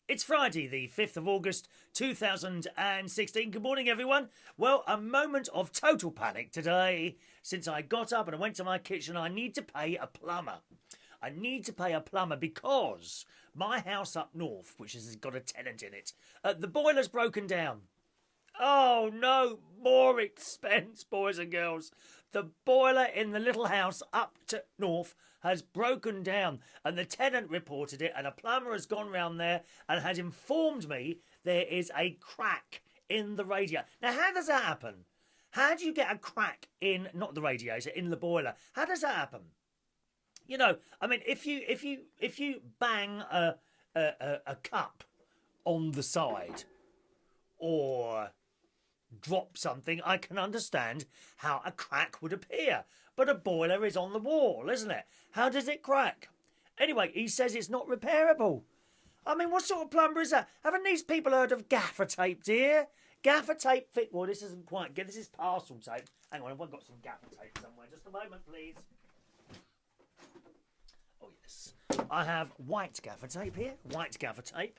It's Friday, the 5th of August, 2016. Good morning, everyone. Well, a moment of total panic today. Since I got up and I went to my kitchen, I need to pay a plumber. I need to pay a plumber because my house up north, which has got a tenant in it, the boiler's broken down. Oh no, more expense, boys and girls. The boiler in the little house up to north has broken down and the tenant reported it, and a plumber has gone round there and has informed me there is a crack in the radiator. Now, how does that happen? How do you get a crack in, not the radiator, in the boiler? How does that happen? You know, I mean, if you bang a cup on the side or drop something, I can understand how a crack would appear. But a boiler is on the wall, isn't it? How does it crack? Anyway, he says it's not repairable. I mean, what sort of plumber is that? Haven't these people heard of Gaffa Tape, dear? Gaffa Tape fit. Well, this isn't quite good. This is parcel tape. Hang on, I've got some Gaffa Tape somewhere. Just a moment, please. Oh, yes. I have white Gaffa Tape here. White Gaffa Tape.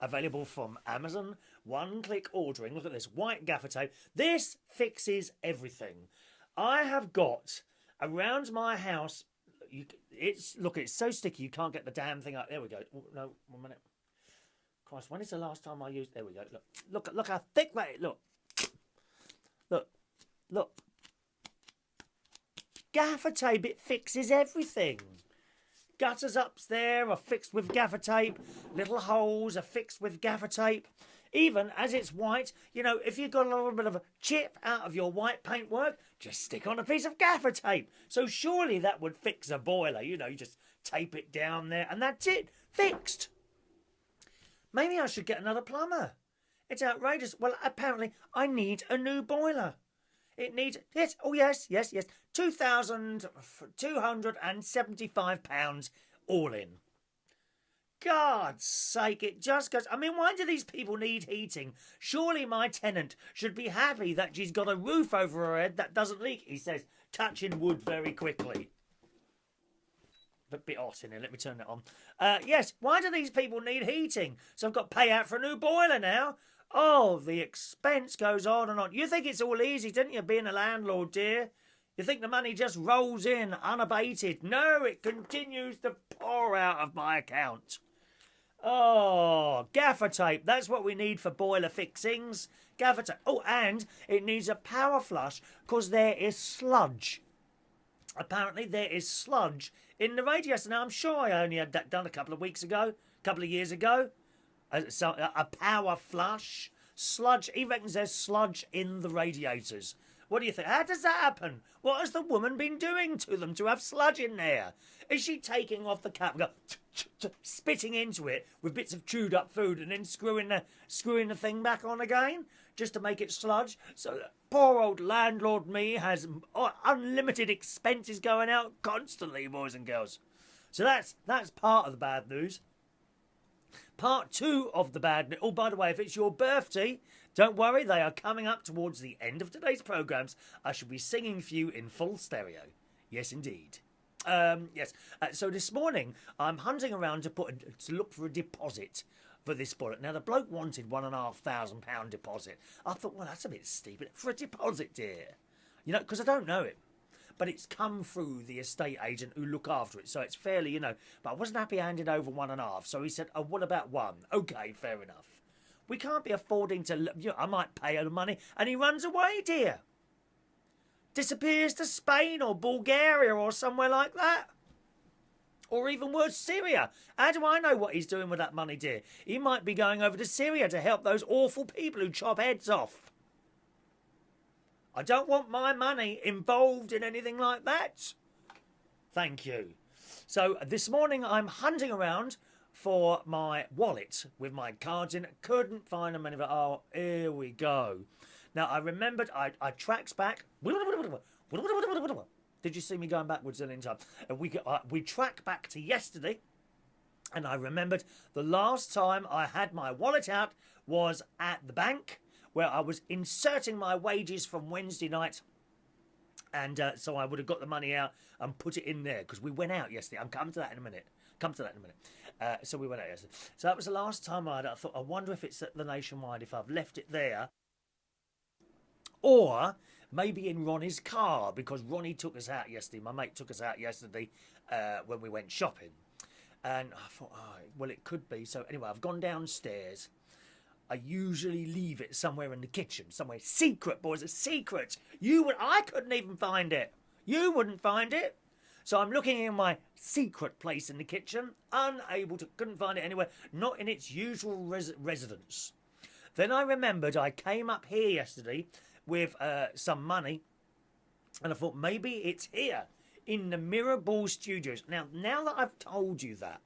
Available from Amazon. One-click ordering. Look at this. White Gaffa Tape. This fixes everything. I have got around my house. It's so sticky you can't get the damn thing up. There we go. Oh, no, 1 minute. Christ, when is the last time I used? There we go. Look how thick that is. Look. Gaffa Tape. It fixes everything. Gutters up there are fixed with Gaffa Tape. Little holes are fixed with Gaffa Tape. Even as it's white, you know, if you've got a little bit of a chip out of your white paintwork, just stick on a piece of Gaffa Tape. So surely that would fix a boiler. You know, you just tape it down there and that's it. Fixed. Maybe I should get another plumber. It's outrageous. Well, apparently I need a new boiler. It needs, yes, oh yes, £2,275 all in. God's sake, it just goes. I mean, why do these people need heating? Surely my tenant should be happy that she's got a roof over her head that doesn't leak, he says, touching wood very quickly. A bit hot in here, let me turn it on. Yes, why do these people need heating? So I've got to pay out for a new boiler now. Oh, the expense goes on and on. You think it's all easy, didn't you, being a landlord, dear? You think the money just rolls in unabated. No, it continues to pour out of my account. Oh, Gaffa Tape. That's what we need for boiler fixings. Gaffa Tape. Oh, and it needs a power flush because there is sludge. Apparently there is sludge in the radiator. Now, I'm sure I only had that done a couple of years ago. A power flush. Sludge. He reckons there's sludge in the radiators. What do you think? How does that happen? What has the woman been doing to them to have sludge in there? Is she taking off the cap and spitting into it with bits of chewed up food and then screwing the thing back on again just to make it sludge? So poor old landlord me has unlimited expenses going out constantly, boys and girls. So that's part of the bad news. Part 2 of the bad news. Oh, by the way, if it's your birthday, don't worry, they are coming up towards the end of today's programmes. I shall be singing for you in full stereo. Yes, indeed. Yes. So this morning, I'm hunting around to look for a deposit for this boiler. Now, the bloke wanted £1,500 deposit. I thought, well, that's a bit steep. For a deposit, dear. You know, because I don't know it. But it's come through the estate agent who look after it. So it's fairly, you know. But I wasn't happy handing over 1.5. So he said, oh, what about 1? Okay, fair enough. We can't be affording to, you know, I might pay her the money. And he runs away, dear. Disappears to Spain or Bulgaria or somewhere like that. Or even worse, Syria. How do I know what he's doing with that money, dear? He might be going over to Syria to help those awful people who chop heads off. I don't want my money involved in anything like that. Thank you. So this morning I'm hunting around for my wallet with my cards in. Couldn't find them anywhere. Oh, here we go. Now I remembered I tracked back. Did you see me going backwards in time? We track back to yesterday. And I remembered the last time I had my wallet out was at the bank, where I was inserting my wages from Wednesday night. And so I would have got the money out and put it in there because we went out yesterday. I'm coming to that in a minute. So we went out yesterday. So that was the last time I thought, I wonder if it's at the Nationwide, if I've left it there. Or maybe in Ronnie's car, because Ronnie took us out yesterday. My mate took us out yesterday when we went shopping. And I thought, oh, well, it could be. So anyway, I've gone downstairs. I usually leave it somewhere in the kitchen, somewhere secret, boys, a secret. I couldn't even find it. You wouldn't find it. So I'm looking in my secret place in the kitchen, couldn't find it anywhere, not in its usual residence. Then I remembered I came up here yesterday with some money, and I thought maybe it's here in the Mirrorball Studios. Now that I've told you that,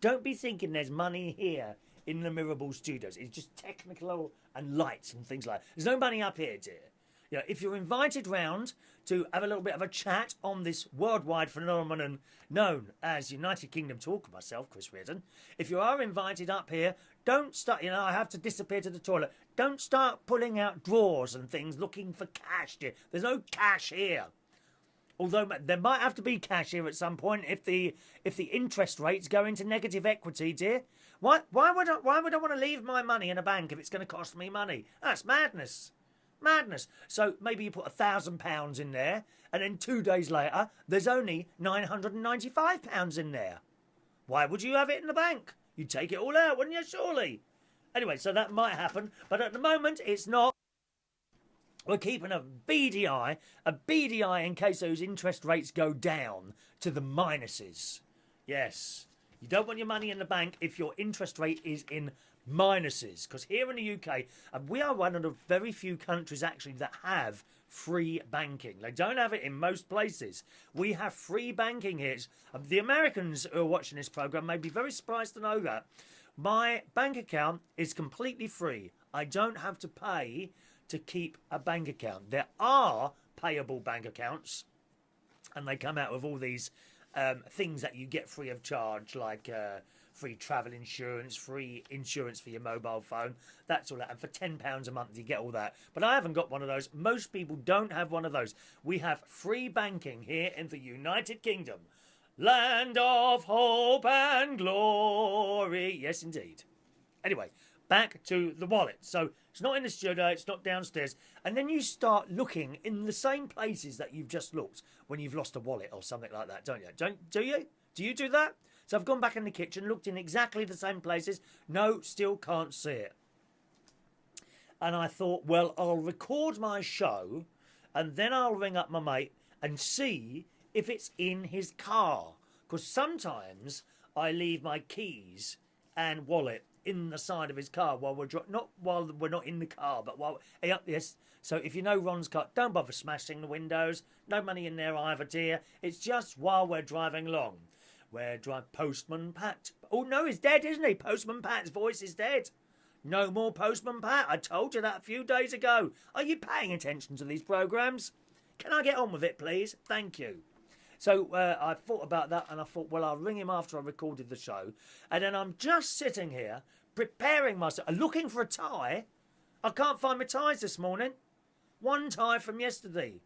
don't be thinking there's money here in the Mirrorball Studios. It's just technical and lights and things like that. There's no money up here, dear. You know, if you're invited round to have a little bit of a chat on this worldwide phenomenon known as United Kingdom Talk, myself, Chris Reardon, if you are invited up here, don't start, I have to disappear to the toilet. Don't start pulling out drawers and things looking for cash, dear. There's no cash here. Although there might have to be cash here at some point if the interest rates go into negative equity, dear. Why would I want to leave my money in a bank if it's going to cost me money? That's madness. Madness. So maybe you put £1,000 in there, and then 2 days later, there's only £995 in there. Why would you have it in the bank? You'd take it all out, wouldn't you, surely? Anyway, so that might happen, but at the moment, it's not. We're keeping a beady eye in case those interest rates go down to the minuses. Yes. You don't want your money in the bank if your interest rate is in minuses. Because here in the UK, we are one of the very few countries actually that have free banking. They don't have it in most places. We have free banking here. The Americans who are watching this programme may be very surprised to know that. My bank account is completely free. I don't have to pay to keep a bank account. There are payable bank accounts, and they come out with all these things that you get free of charge, like free travel insurance, free insurance for your mobile phone, that's all that. And for £10 a month, you get all that. But I haven't got one of those. Most people don't have one of those. We have free banking here in the United Kingdom. Land of hope and glory. Yes, indeed. Anyway, back to the wallet. So it's not in the studio, it's not downstairs. And then you start looking in the same places that you've just looked when you've lost a wallet or something like that, don't you? Do you? Do you do that? So I've gone back in the kitchen, looked in exactly the same places. No, still can't see it. And I thought, well, I'll record my show and then I'll ring up my mate and see if it's in his car. Because sometimes I leave my keys and wallet in the side of his car while we're not while we're not in the car, but while yes. So if you know Ron's car, don't bother smashing the windows. No money in there either, dear. It's just while we're driving along. We're driving. Postman Pat. Oh no, he's dead, isn't he? Postman Pat's voice is dead. No more Postman Pat. I told you that a few days ago. Are you paying attention to these programmes? Can I get on with it, please? Thank you. So I thought about that and I thought, well, I'll ring him after I recorded the show. And then I'm just sitting here preparing myself, looking for a tie. I can't find my ties this morning. One tie from yesterday.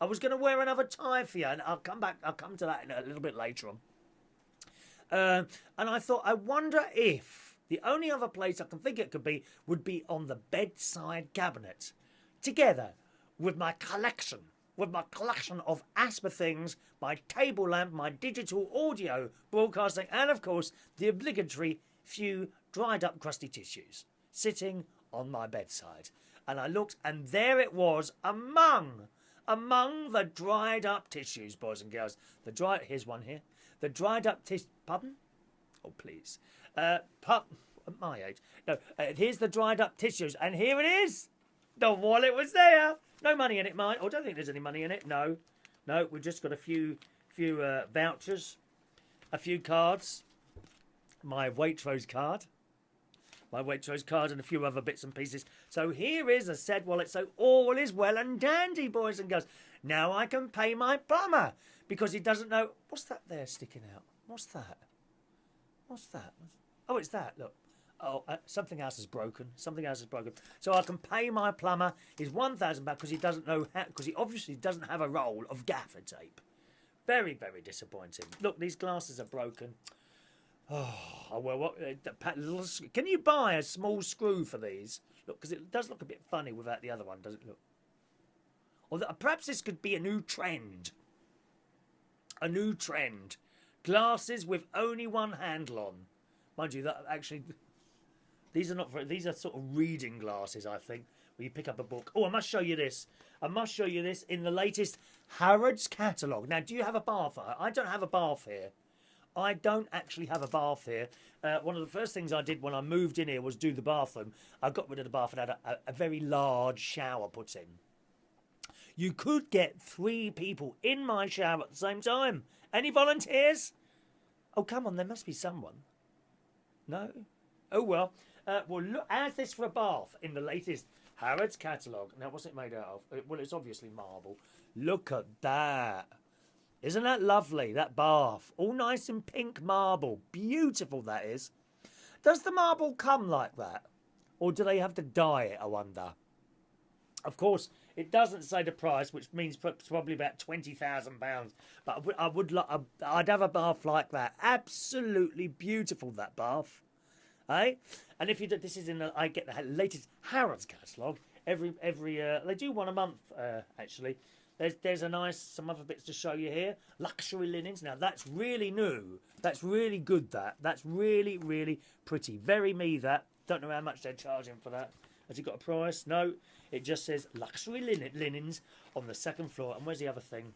I was going to wear another tie for you, and I'll come to that in a little bit later on. And I thought, I wonder if the only other place I can think it could be would be on the bedside cabinet, together with my collection of Asper things, my table lamp, my digital audio broadcasting, and of course the obligatory few dried up crusty tissues sitting on my bedside. And I looked, and there it was among the dried up tissues, boys and girls. Here's one here. The dried up pardon? Oh, please. At my age. No, here's the dried up tissues, and here it is. The wallet was there. No money in it, mine. Oh, I don't think there's any money in it. No, we've just got a few vouchers, a few cards, my Waitrose card, and a few other bits and pieces. So here is a said wallet. So all is well and dandy, boys and girls. Now I can pay my plumber because he doesn't know. What's that there sticking out? What's that? Oh, it's that. Look. Oh, something else is broken. So I can pay my plumber his £1,000 because he doesn't know how, because he obviously doesn't have a roll of gaffer tape. Very, very disappointing. Look, these glasses are broken. Oh, well, what, can you buy a small screw for these? Look, because it does look a bit funny without the other one, does it look? Or perhaps this could be a new trend. A new trend. Glasses with only one handle on. Mind you, that actually... These are not for... These are sort of reading glasses, I think, where you pick up a book. Oh, I must show you this. I must show you this in the latest Harrods catalogue. Now, do you have a bath? I don't have a bath here. I don't actually have a bath here. One of the first things I did when I moved in here was do the bathroom. I got rid of the bath and had a very large shower put in. You could get 3 people in my shower at the same time. Any volunteers? Oh, come on, there must be someone. No? Oh, well. Well, look, how's this for a bath in the latest Harrods catalogue? Now, what's it made out of? Well, it's obviously marble. Look at that. Isn't that lovely, that bath? All nice and pink marble. Beautiful, that is. Does the marble come like that? Or do they have to dye it, I wonder? Of course, it doesn't say the price, which means probably about £20,000. But I'd have a bath like that. Absolutely beautiful, that bath. Eh? And if you do, this is in the, I get the latest Harrods catalogue. They do one a month, actually. There's some other bits to show you here. Luxury linens. Now, that's really new. That's really good, that. That's really, really pretty. Very me, that. Don't know how much they're charging for that. Has it got a price? No. It just says luxury linens on the 2nd floor. And where's the other thing?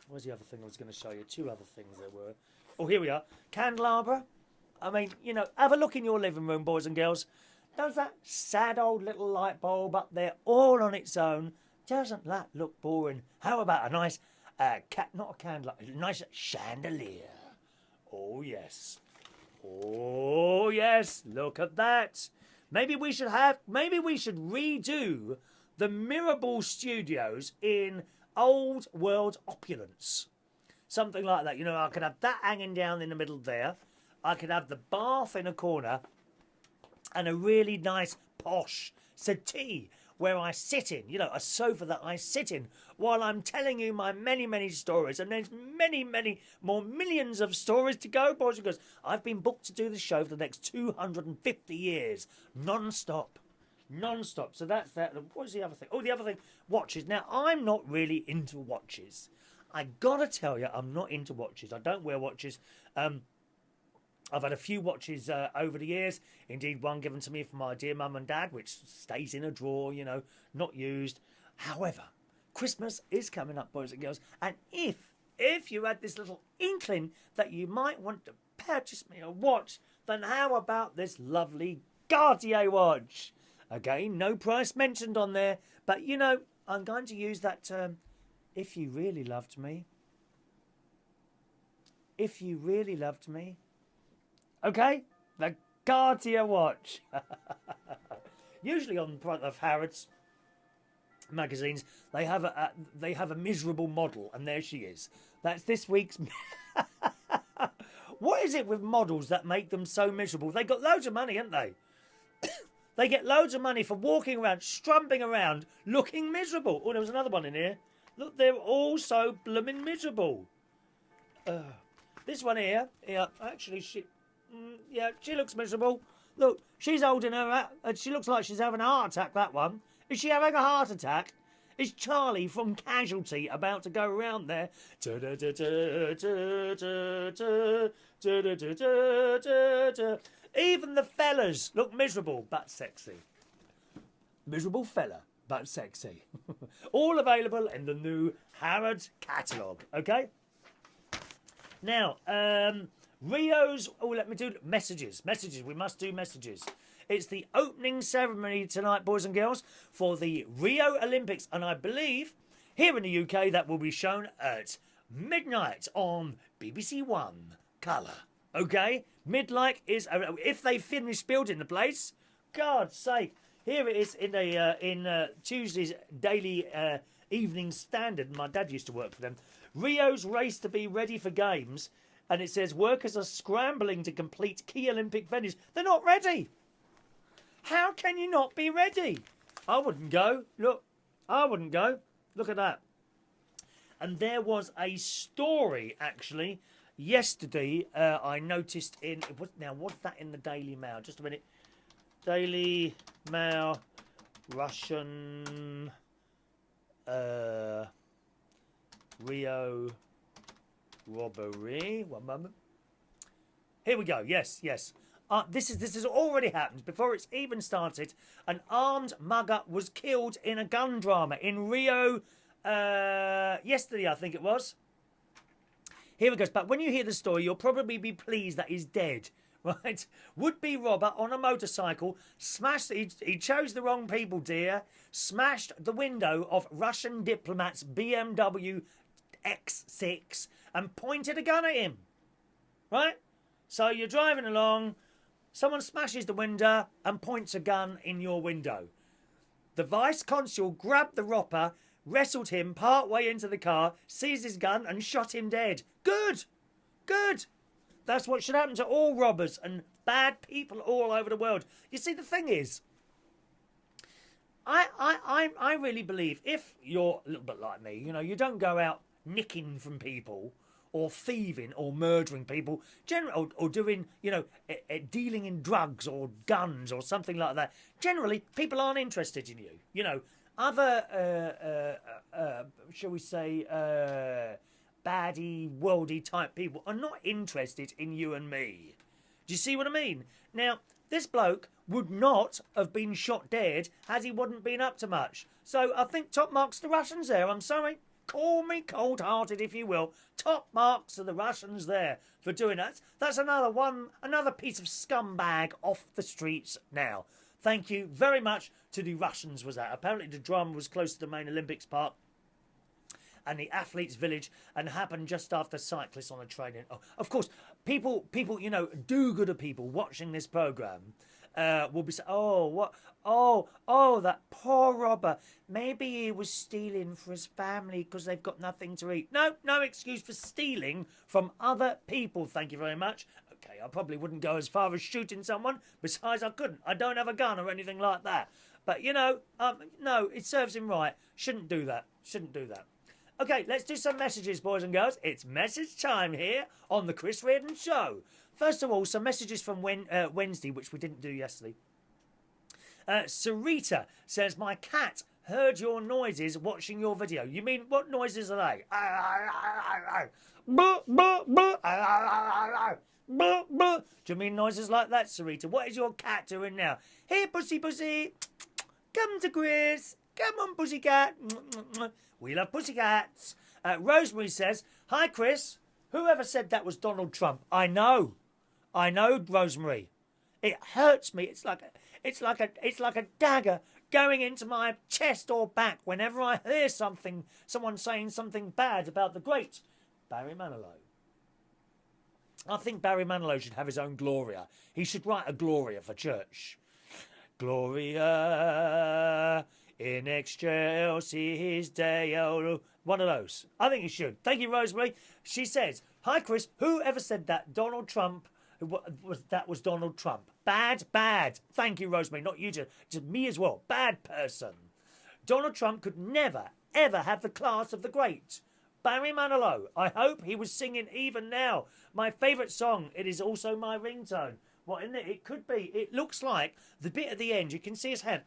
Where's the other thing I was going to show you? 2 other things there were. Oh, here we are. Candelabra. I mean, you know, have a look in your living room, boys and girls. Does that sad old little light bulb up there all on its own, doesn't that look boring? How about a nice, not a candle, a nice chandelier? Oh, yes. Oh, yes. Look at that. Maybe we should redo the Mirrorball studios in old world opulence. Something like that. You know, I could have that hanging down in the middle there. I could have the bath in a corner and a really nice posh settee where I sit in, you know, a sofa that I sit in while I'm telling you my many, many stories. And there's many, many more millions of stories to go, boys and girls. I've been booked to do the show for the next 250 years, non-stop. Non-stop. So that's that. What's the other thing? Oh, the other thing, watches. Now, I'm not really into watches. I gotta tell you, I'm not into watches. I don't wear watches. I've had a few watches over the years. Indeed, one given to me from my dear mum and dad, which stays in a drawer, you know, not used. However, Christmas is coming up, boys and girls. And if you had this little inkling that you might want to purchase me a watch, then how about this lovely Cartier watch? Again, no price mentioned on there. But, you know, I'm going to use that term, if you really loved me. If you really loved me. Okay, the Cartier watch. Usually on the front of Harrods magazines, they have a miserable model, and there she is. That's this week's. What is it with models that make them so miserable? They got loads of money, haven't they? They get loads of money for walking around, strumping around, looking miserable. Oh, there was another one in here. Look, they're all so blooming miserable. This one here, actually, she looks miserable. Look, she's holding her out, and she looks like she's having a heart attack, that one. Is she having a heart attack? Is Charlie from Casualty about to go around there? Even the fellas look miserable, but sexy. Miserable fella, but sexy. All available in the new Harrods catalogue, okay? Now, Rio's... Oh, let me do messages. Messages. We must do messages. It's the opening ceremony tonight, boys and girls, for the Rio Olympics. And I believe here in the UK that will be shown at midnight on BBC One Colour. Okay? Midnight is... If they finish building the place, God's sake. Here it is in Tuesday's Daily Evening Standard. My dad used to work for them. Rio's race to be ready for games. And it says workers are scrambling to complete key Olympic venues. They're not ready. How can you not be ready? I wouldn't go. Look, I wouldn't go. Look at that. And there was a story, actually, yesterday I noticed in... Now, what's that in the Daily Mail? Just a minute. Daily Mail, Russian... Rio robbery. One moment. Here we go. Yes, yes. This has already happened before it's even started. An armed mugger was killed in a gun drama in Rio yesterday, I think it was. Here it goes. But when you hear the story, you'll probably be pleased that he's dead. Right? Would-be robber on a motorcycle smashed... He chose the wrong people, dear. Smashed the window of Russian diplomat's BMW X6 and pointed a gun at him. Right? So you're driving along, someone smashes the window and points a gun in your window. The vice consul grabbed the robber, wrestled him part way into the car, seized his gun and shot him dead. Good! Good! That's what should happen to all robbers and bad people all over the world. You see, the thing is, I really believe if you're a little bit like me, you know, you don't go out nicking from people or thieving or murdering people, or doing, you know, dealing in drugs or guns or something like that. Generally, people aren't interested in you. You know, other, shall we say, baddie, worldy type people are not interested in you and me. Do you see what I mean? Now, this bloke would not have been shot dead had he wouldn't been up to much. So I think top marks to the Russians there. I'm sorry. Call me cold-hearted if you will. Top marks to the Russians there for doing that. That's another piece of scumbag off the streets now. Thank you very much to the Russians was that. Apparently the drama was close to the main Olympics Park and the athletes' village, and happened just after cyclists on a train. Oh, of course, people, you know, do-gooder people watching this programme will be saying, oh, what? Oh, that poor robber. Maybe he was stealing for his family because they've got nothing to eat. No excuse for stealing from other people. Thank you very much. Okay, I probably wouldn't go as far as shooting someone. Besides, I couldn't. I don't have a gun or anything like that. But, you know, no, it serves him right. Shouldn't do that. Shouldn't do that. Okay, let's do some messages, boys and girls. It's message time here on the Chris Reardon Show. First of all, some messages from Wednesday, which we didn't do yesterday. Sarita says, my cat heard your noises watching your video. You mean, what noises are they? Do you mean noises like that, Sarita? What is your cat doing now? Hey, pussy, pussy. Come to Chris. Come on, pussycat. We love pussycats. Rosemary says, hi, Chris. Whoever said that was Donald Trump? I know, Rosemary. It hurts me. It's like a dagger going into my chest or back whenever I hear someone saying something bad about the great Barry Manilow. I think Barry Manilow should have his own Gloria. He should write a Gloria for church. Gloria in excelsis Deo. One of those. I think he should. Thank you, Rosemary. She says, hi, Chris. Whoever said that? Donald Trump. That was Donald Trump. Bad. Thank you, Rosemary. Not you, just me as well. Bad person. Donald Trump could never, ever have the class of the great Barry Manilow. I hope he was singing Even Now. My favourite song. It is also my ringtone. What, isn't it? It could be. It looks like the bit at the end. You can see his hand.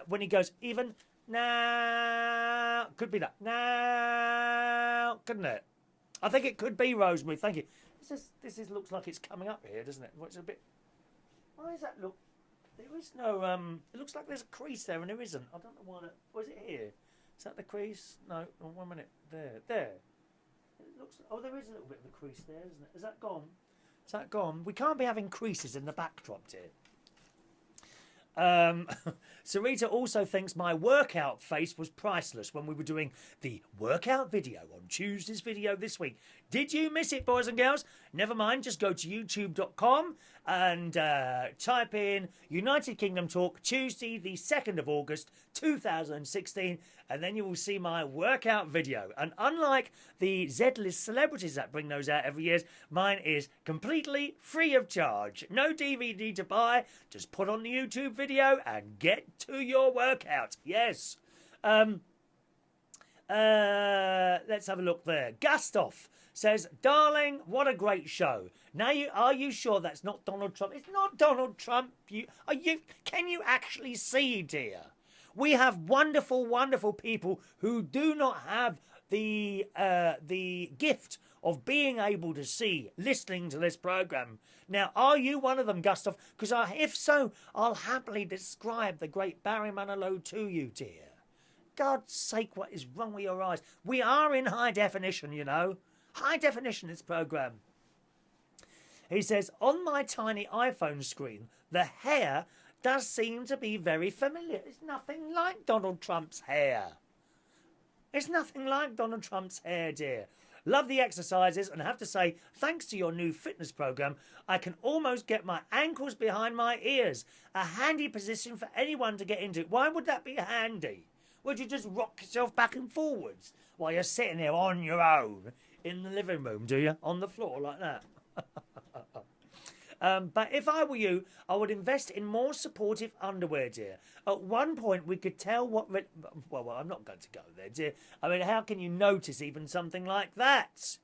When he goes, even now. Could be that. Now. Couldn't it? I think it could be, Rosemary. Thank you. This looks like it's coming up here, doesn't it? It's a bit... Why does that look... There is no... It looks like there's a crease there and there isn't. I don't know why that... Was it here? Is that the crease? No. Oh, 1 minute. There. It looks... Oh, there is a little bit of a crease there, isn't it? Is that gone? Is that gone? We can't be having creases in the backdrop here. Sarita also thinks my workout face was priceless when we were doing the workout video on Tuesday's video this week. Did you miss it, boys and girls? Never mind, just go to youtube.com and type in United Kingdom Talk Tuesday the 2nd of August 2016 and then you will see my workout video. And unlike the Z-list celebrities that bring those out every year, mine is completely free of charge. No DVD to buy, just put on the YouTube video and get to your workout. Yes. Let's have a look there. Gustoff says, darling, what a great show. Now, are you sure that's not Donald Trump? It's not Donald Trump. Can you actually see, dear? We have wonderful, wonderful people who do not have the gift of being able to see, listening to this program. Now, are you one of them, Gustav? Because if so, I'll happily describe the great Barry Manilow to you, dear. God's sake, what is wrong with your eyes? We are in high definition, you know. High definition, this program. He says, on my tiny iPhone screen, the hair does seem to be very familiar. It's nothing like Donald Trump's hair. It's nothing like Donald Trump's hair, dear. Love the exercises, and have to say, thanks to your new fitness program, I can almost get my ankles behind my ears. A handy position for anyone to get into. Why would that be handy? Would you just rock yourself back and forwards while you're sitting there on your own in the living room, do you? On the floor like that. But if I were you, I would invest in more supportive underwear, dear. At one point, we could tell what... Well, I'm not going to go there, dear. I mean, how can you notice even something like that?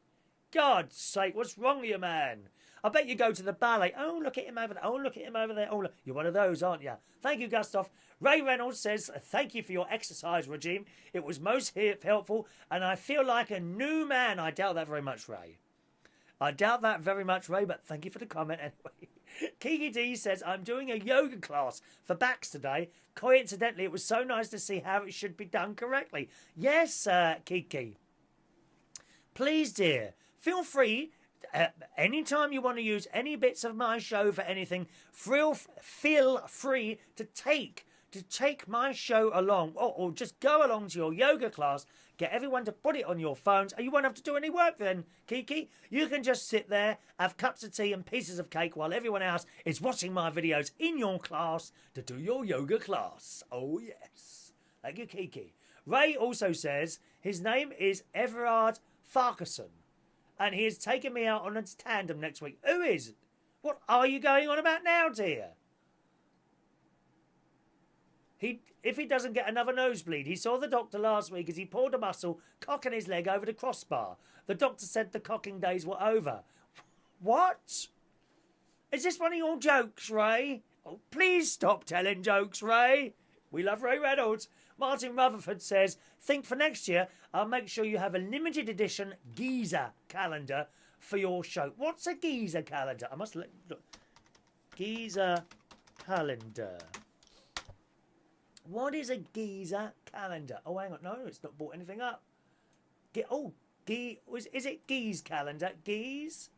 God's sake, what's wrong with you, man? I bet you go to the ballet. Oh, look at him over there. Oh, look at him over there. Oh, look. You're one of those, aren't you? Thank you, Gustav. Ray Reynolds says, thank you for your exercise regime. It was most helpful, and I feel like a new man. I doubt that very much, Ray. I doubt that very much, Ray, but thank you for the comment anyway. Kiki D says, I'm doing a yoga class for backs today. Coincidentally, it was so nice to see how it should be done correctly. Yes, Kiki. Please, dear, feel free, anytime you want to use any bits of my show for anything, feel free to take my show along, or just go along to your yoga class. Get everyone to put it on your phones, and you won't have to do any work then, Kiki. You can just sit there, have cups of tea and pieces of cake while everyone else is watching my videos in your class to do your yoga class. Oh, yes. Thank you, Kiki. Ray also says his name is Everard Farquharson, and he is taking me out on a tandem next week. Who is? What are you going on about now, dear? If he doesn't get another nosebleed, he saw the doctor last week as he pulled a muscle, cocking his leg over the crossbar. The doctor said the cocking days were over. What? Is this one of your jokes, Ray? Oh, please stop telling jokes, Ray. We love Ray Reynolds. Martin Rutherford says, think for next year, I'll make sure you have a limited edition Giza calendar for your show. What's a Giza calendar? I must look. Giza calendar. What is a Giza calendar? Oh, hang on. No, it's not brought anything up. Is it Giza calendar? Giza?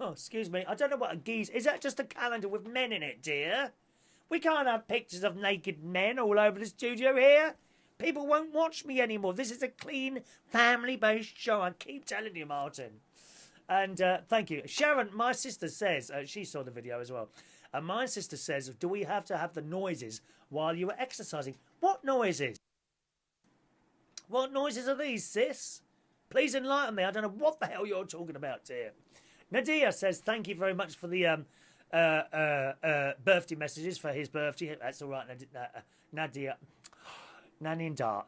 Oh, excuse me. I don't know what a Giza... Is that just a calendar with men in it, dear? We can't have pictures of naked men all over the studio here. People won't watch me anymore. This is a clean, family-based show. I keep telling you, Martin. And thank you. Sharon, my sister, says... she saw the video as well. And my sister says, do we have to have the noises while you were exercising? What noises? What noises are these, sis? Please enlighten me. I don't know what the hell you're talking about, dear. Nadia says, thank you very much for the birthday messages for his birthday. That's all right, Nadia. Nanidar.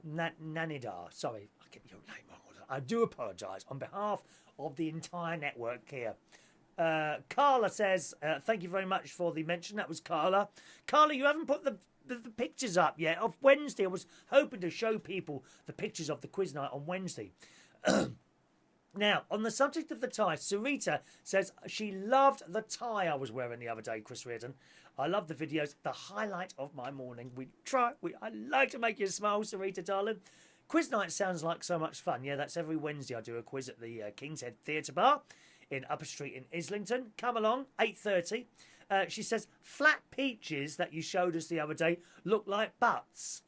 Sorry, I get your name wrong. I do apologise on behalf of the entire network here. Carla says, thank you very much for the mention. That was Carla. Carla, you haven't put the pictures up yet of Wednesday. I was hoping to show people the pictures of the quiz night on Wednesday. Now, on the subject of the tie, Sarita says she loved the tie I was wearing the other day, Chris Reardon. I love the videos. The highlight of my morning. I like to make you smile, Sarita, darling. Quiz night sounds like so much fun. Yeah, that's every Wednesday I do a quiz at the King's Head Theatre Bar in Upper Street in Islington. Come along, 8:30. She says, flat peaches that you showed us the other day look like butts.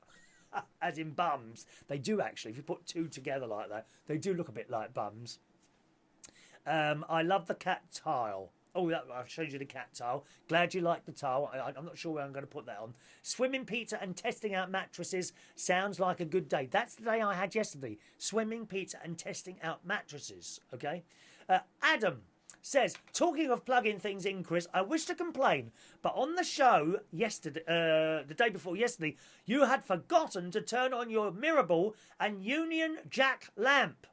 As in bums. They do actually. If you put two together like that, they do look a bit like bums. I love the cat tile. Oh, I showed you the cat tile. Glad you like the tile. I'm not sure where I'm going to put that on. Swimming pizza and testing out mattresses sounds like a good day. That's the day I had yesterday. Swimming pizza and testing out mattresses. Okay. Adam says, talking of plugging things in, Chris, I wish to complain, but on the show yesterday, the day before yesterday, you had forgotten to turn on your mirrorball and Union Jack lamp.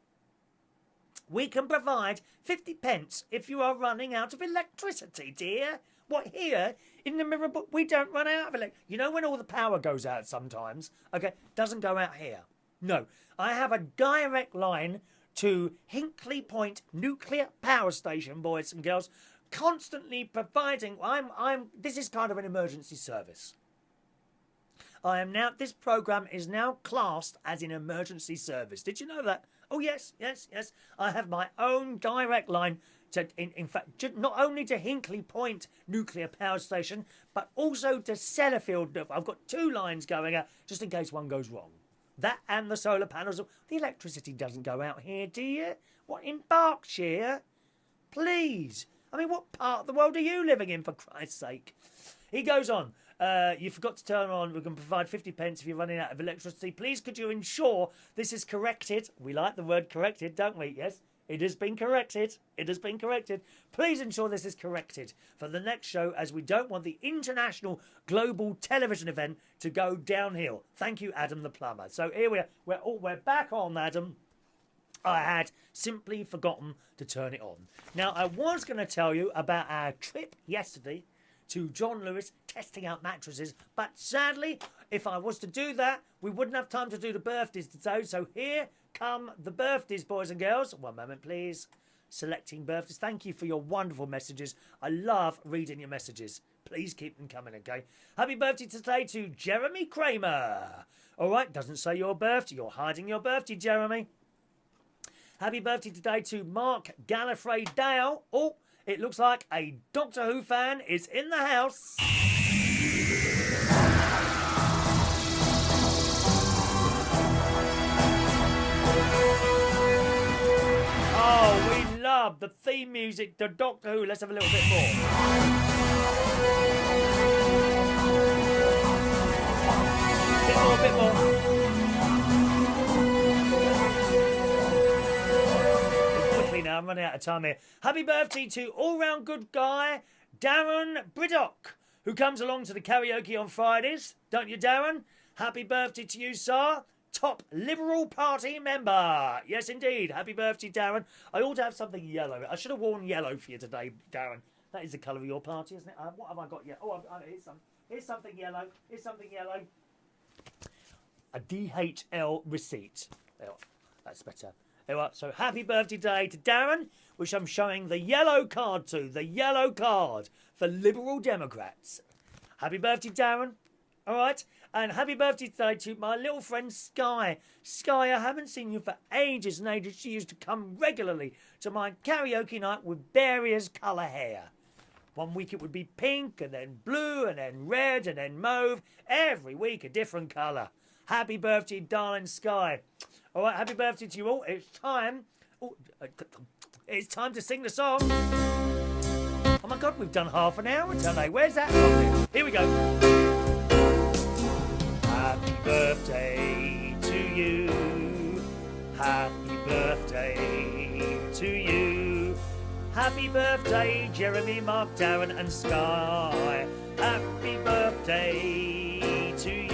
We can provide 50 pence if you are running out of electricity, dear. What, here in the mirrorball? We don't run out of electricity. You know when all the power goes out sometimes? Okay, doesn't go out here. No, I have a direct line to Hinkley Point Nuclear Power Station, boys and girls, constantly providing. This is kind of an emergency service. This program is now classed as an emergency service. Did you know that? Oh, yes. I have my own direct line to, in fact, not only to Hinkley Point Nuclear Power Station, but also to Sellafield. I've got 2 lines going out, just in case one goes wrong. That and the solar panels. The electricity doesn't go out here, do you? What, in Berkshire? Please. I mean, what part of the world are you living in, for Christ's sake? He goes on. You forgot to turn on. We can provide 50 pence if you're running out of electricity. Please, could you ensure this is corrected? We like the word corrected, don't we? Yes, it has been corrected. It has been corrected. Please ensure this is corrected for the next show, as we don't want the international global television event to go downhill. Thank you, Adam the plumber. So here we are. We're back on, Adam. I had simply forgotten to turn it on. Now, I was going to tell you about our trip yesterday to John Lewis testing out mattresses, but sadly, if I was to do that, we wouldn't have time to do the birthdays today. So here come the birthdays, boys and girls. One moment, please. Selecting birthdays. Thank you for your wonderful messages. I love reading your messages. Please keep them coming, okay? Happy birthday today to Jeremy Kramer. All right, doesn't say your birthday. You're hiding your birthday, Jeremy. Happy birthday today to Mark Gallifrey Dale. Oh, it looks like a Doctor Who fan is in the house. Oh, we love the theme music to Doctor Who. Let's have a little bit more. A bit more. Now I'm running out of time here. Happy birthday to all-round good guy Darren Briddock, who comes along to the karaoke on Fridays. Don't you, Darren? Happy birthday to you, sir. Top Liberal Party member. Yes, indeed. Happy birthday, Darren. I ought to have something yellow. I should have worn yellow for you today, Darren. That is the colour of your party, isn't it? What have I got yet? Oh, here's something yellow. Here's something yellow. A DHL receipt. There, that's better. So happy birthday today to Darren, which I'm showing the yellow card to. The yellow card for Liberal Democrats. Happy birthday, Darren. All right. And happy birthday today to my little friend Skye. Skye, I haven't seen you for ages and ages. She used to come regularly to my karaoke night with various colour hair. One week it would be pink, and then blue, and then red, and then mauve. Every week a different colour. Happy birthday, darling Skye. All right, happy birthday to you all. It's time. It's time to sing the song. Oh my God, we've done half an hour today. Where's that from? Here we go. Happy birthday to you. Happy birthday to you. Happy birthday, Jeremy, Mark, Darren, and Skye. Happy birthday to you.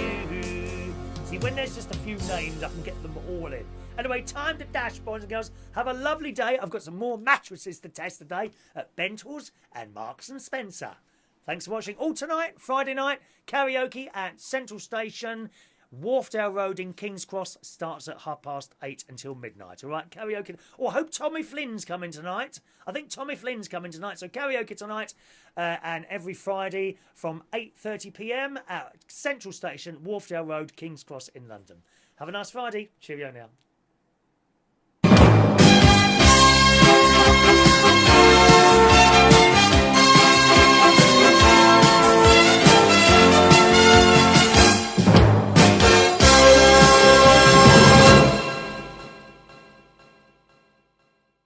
See, when there's just a few names, I can get them all in. Anyway, time to dash, boys and girls. Have a lovely day. I've got some more mattresses to test today at Bentall's and Marks and Spencer. Thanks for watching. All tonight, Friday night, karaoke at Central Station, Wharfdale Road in King's Cross. Starts at 8:30 until midnight. All right, karaoke. Oh, I hope Tommy Flynn's coming tonight. I think Tommy Flynn's coming tonight. So karaoke tonight and every Friday from 8:30 p.m. at Central Station, Wharfdale Road, King's Cross in London. Have a nice Friday. Cheerio now.